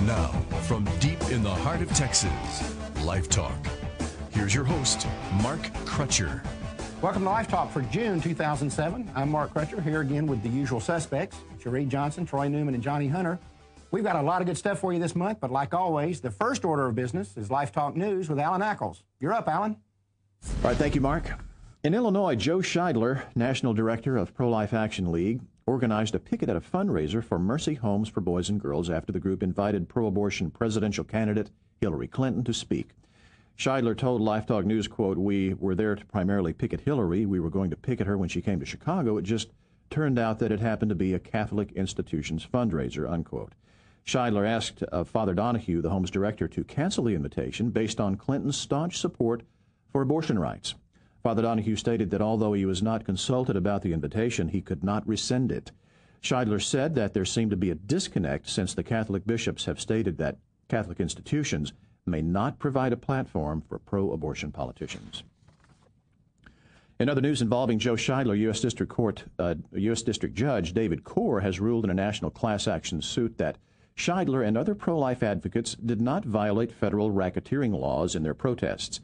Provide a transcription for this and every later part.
Now, from deep in the heart of Texas, LifeTalk. Here's your host, Mark Crutcher. Welcome to LifeTalk for June 2007. I'm Mark Crutcher, here again with the usual suspects, Cherie Johnson, Troy Newman, and Johnny Hunter. We've got a lot of good stuff for you this month, but like always, the first order of business is LifeTalk News with Alan Ackles. You're up, Alan. All right, thank you, Mark. In Illinois, Joe Scheidler, National Director of Pro-Life Action League, organized a picket at a fundraiser for Mercy Homes for Boys and Girls after the group invited pro-abortion presidential candidate Hillary Clinton to speak. Scheidler told LifeTalk News, quote, "We were there to primarily picket Hillary. We were going to picket her when she came to Chicago. It just turned out that it happened to be a Catholic institution's fundraiser," unquote. Scheidler asked Father Donahue, the Home's director, to cancel the invitation based on Clinton's staunch support for abortion rights. Father Donahue stated that although he was not consulted about the invitation, he could not rescind it. Scheidler said that there seemed to be a disconnect since the Catholic bishops have stated that Catholic institutions may not provide a platform for pro-abortion politicians. In other news involving Joe Scheidler, U.S. District Judge David Corr has ruled in a national class action suit that Scheidler and other pro-life advocates did not violate federal racketeering laws in their protests.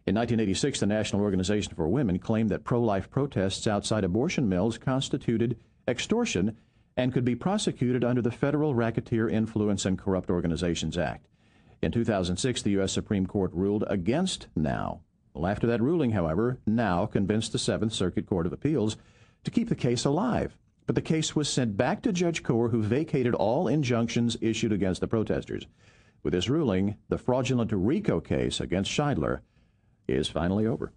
In 1986, the National Organization for Women claimed that pro-life protests outside abortion mills constituted extortion and could be prosecuted under the Federal Racketeer Influence and Corrupt Organizations Act. In 2006, the U.S. Supreme Court ruled against NOW. Well, after that ruling, however, NOW convinced the Seventh Circuit Court of Appeals to keep the case alive. But the case was sent back to Judge Corr, who vacated all injunctions issued against the protesters. With this ruling, the fraudulent RICO case against Scheidler is finally over.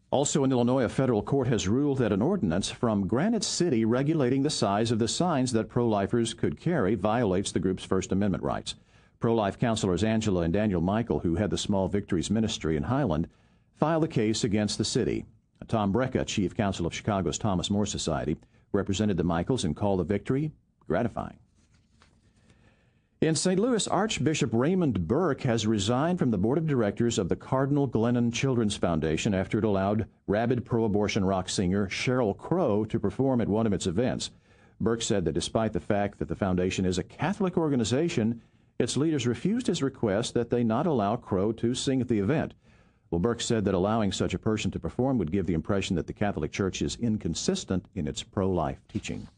Also in Illinois, a federal court has ruled that an ordinance from Granite City regulating the size of the signs that pro-lifers could carry violates the group's First Amendment rights. Pro-life counselors Angela and Daniel Michael, who head the Small Victories Ministry in Highland, filed the case against the city. Tom Brecka, chief counsel of Chicago's Thomas More Society, represented the Michaels and called the victory gratifying. In St. Louis, Archbishop Raymond Burke has resigned from the board of directors of the Cardinal Glennon Children's Foundation after it allowed rabid pro-abortion rock singer Sheryl Crow to perform at one of its events. Burke said that despite the fact that the foundation is a Catholic organization, its leaders refused his request that they not allow Crow to sing at the event. Well, Burke said that allowing such a person to perform would give the impression that the Catholic Church is inconsistent in its pro-life teaching.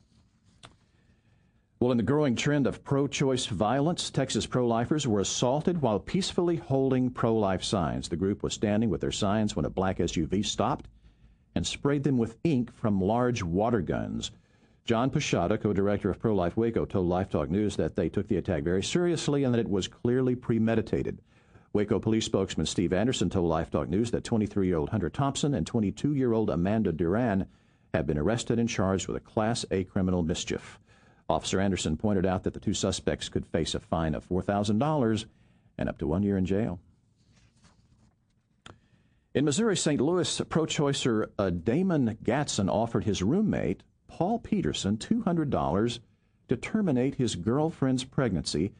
Well, in the growing trend of pro-choice violence, Texas pro-lifers were assaulted while peacefully holding pro-life signs. The group was standing with their signs when a black SUV stopped and sprayed them with ink from large water guns. John Pashada, co-director of Pro-Life Waco, told LifeTalk News that they took the attack very seriously and that it was clearly premeditated. Waco police spokesman Steve Anderson told LifeTalk News that 23-year-old Hunter Thompson and 22-year-old Amanda Duran have been arrested and charged with a Class A criminal mischief. Officer Anderson pointed out that the two suspects could face a fine of $4,000 and up to 1 year in jail. In Missouri, St. Louis, pro-choicer Damon Gatson offered his roommate, Paul Peterson, $200 to terminate his girlfriend's pregnancy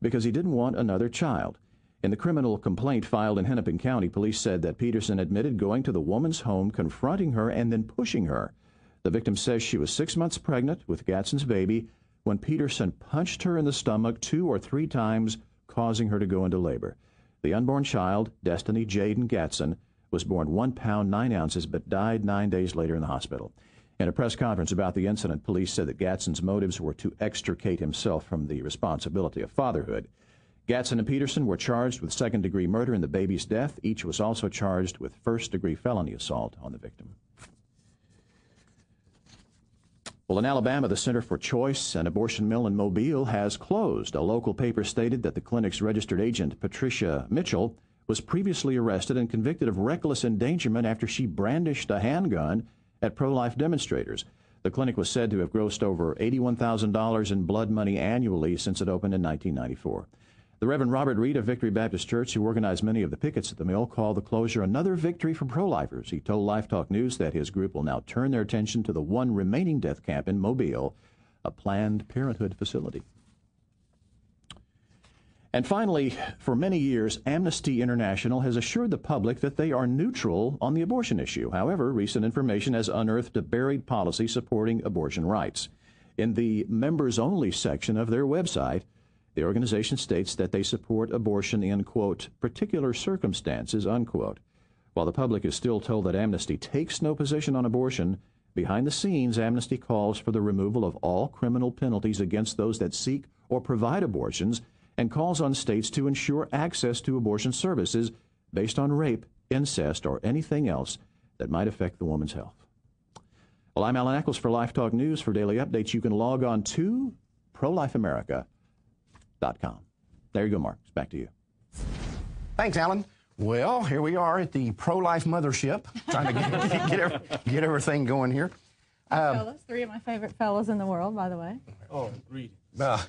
because he didn't want another child. In the criminal complaint filed in Hennepin County, police said that Peterson admitted going to the woman's home, confronting her, and then pushing her. The victim says she was 6 months pregnant with Gatson's baby when Peterson punched her in the stomach 2 or 3 times, causing her to go into labor. The unborn child, Destiny Jaden Gatson, was born 1 pound 9 ounces but died 9 days later in the hospital. In a press conference about the incident, police said that Gatson's motives were to extricate himself from the responsibility of fatherhood. Gatson and Peterson were charged with second-degree murder in the baby's death. Each was also charged with first-degree felony assault on the victim. Well, in Alabama, the Center for Choice, an abortion mill in Mobile, has closed. A local paper stated that the clinic's registered agent, Patricia Mitchell, was previously arrested and convicted of reckless endangerment after she brandished a handgun at pro-life demonstrators. The clinic was said to have grossed over $81,000 in blood money annually since it opened in 1994. The Reverend Robert Reed of Victory Baptist Church, who organized many of the pickets at the mill, called the closure another victory for pro-lifers. He told LifeTalk News that his group will now turn their attention to the one remaining death camp in Mobile, a Planned Parenthood facility. And finally, for many years, Amnesty International has assured the public that they are neutral on the abortion issue. However, recent information has unearthed a buried policy supporting abortion rights. In the members-only section of their website, the organization states that they support abortion in, quote, particular circumstances, unquote. While the public is still told that Amnesty takes no position on abortion, behind the scenes, Amnesty calls for the removal of all criminal penalties against those that seek or provide abortions and calls on states to ensure access to abortion services based on rape, incest, or anything else that might affect the woman's health. Well, I'm Alan Eccles for LifeTalk News. For daily updates, you can log on to ProLifeAmerica.com. There you go, Mark. It's back to you. Thanks, Alan. Well, here we are at the pro-life mothership, trying to get everything going here. Fellas, three of my favorite fellas in the world, by the way. Oh, read. Well,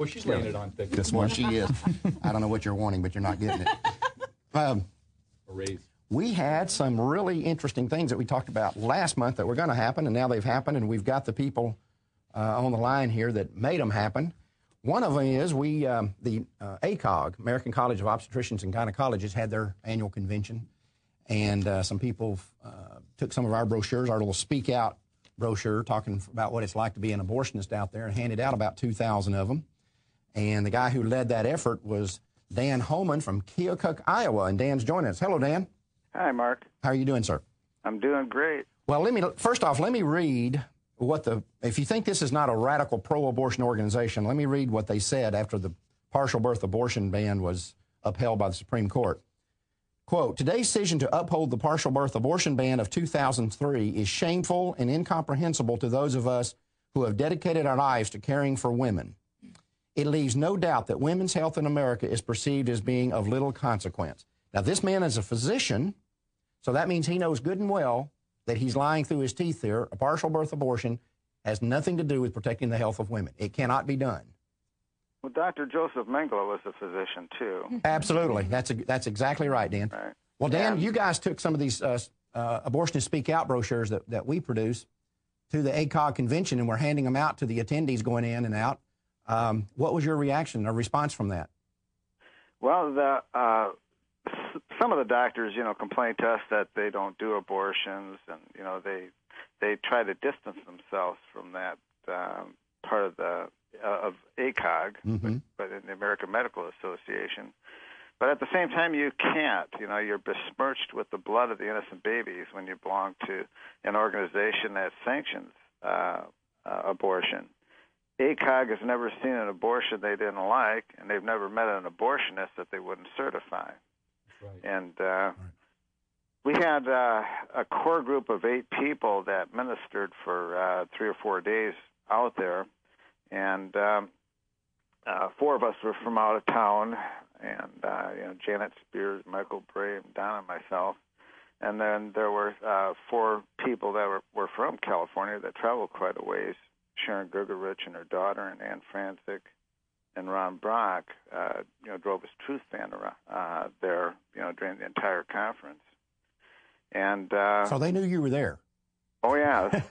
she's laying it on thick. This one she is. I don't know what you're wanting, but you're not getting it. A raise. We had some really interesting things that we talked about last month that were going to happen, and now they've happened, and we've got the people on the line here that made them happen. One of them is the ACOG, American College of Obstetricians and Gynecologists, had their annual convention, and some people took some of our brochures, our little Speak Out brochure, talking about what it's like to be an abortionist out there, and handed out about 2,000 of them. And the guy who led that effort was Dan Holman from Keokuk, Iowa, and Dan's joining us. Hello, Dan. Hi, Mark. How are you doing, sir? I'm doing great. Well, first off, let me read if you think this is not a radical pro-abortion organization, let me read what they said after the partial birth abortion ban was upheld by the Supreme Court. Quote, today's decision to uphold the partial birth abortion ban of 2003 is shameful and incomprehensible to those of us who have dedicated our lives to caring for women. It leaves no doubt that women's health in America is perceived as being of little consequence. Now, this man is a physician, so that means he knows good and well that he's lying through his teeth here. A partial birth abortion has nothing to do with protecting the health of women. It cannot be done. Well, Dr. Joseph Mengele was a physician, too. Absolutely. That's exactly right, Dan. Right. Well, Dan, you guys took some of these Abortionist Speak Out brochures that we produce to the ACOG convention, and we're handing them out to the attendees going in and out. What was your reaction or response from that? Well, some of the doctors, complain to us that they don't do abortions, and they try to distance themselves from that part of of ACOG, but in the American Medical Association. But at the same time, you can't. You're besmirched with the blood of the innocent babies when you belong to an organization that sanctions abortion. ACOG has never seen an abortion they didn't like, and they've never met an abortionist that they wouldn't certify. Right. And we had a core group of 8 people that ministered for 3 or 4 days out there, and 4 of us were from out of town, and Janet Spears, Michael Bray, Donna, and myself. And then there were 4 people that were from California that traveled quite a ways. Sharon Gergerich and her daughter, and Ann Franzik, and Ron Brock, drove his Truth van around there, during the entire conference. And so they knew you were there. Oh yeah.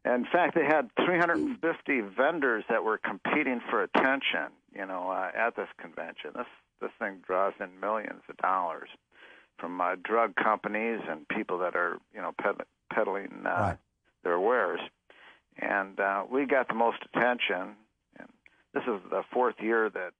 In fact, they had 350 vendors that were competing for attention, at this convention. This thing draws in millions of dollars from drug companies and people that are, peddling their wares. And we got the most attention. And this is the 4th year that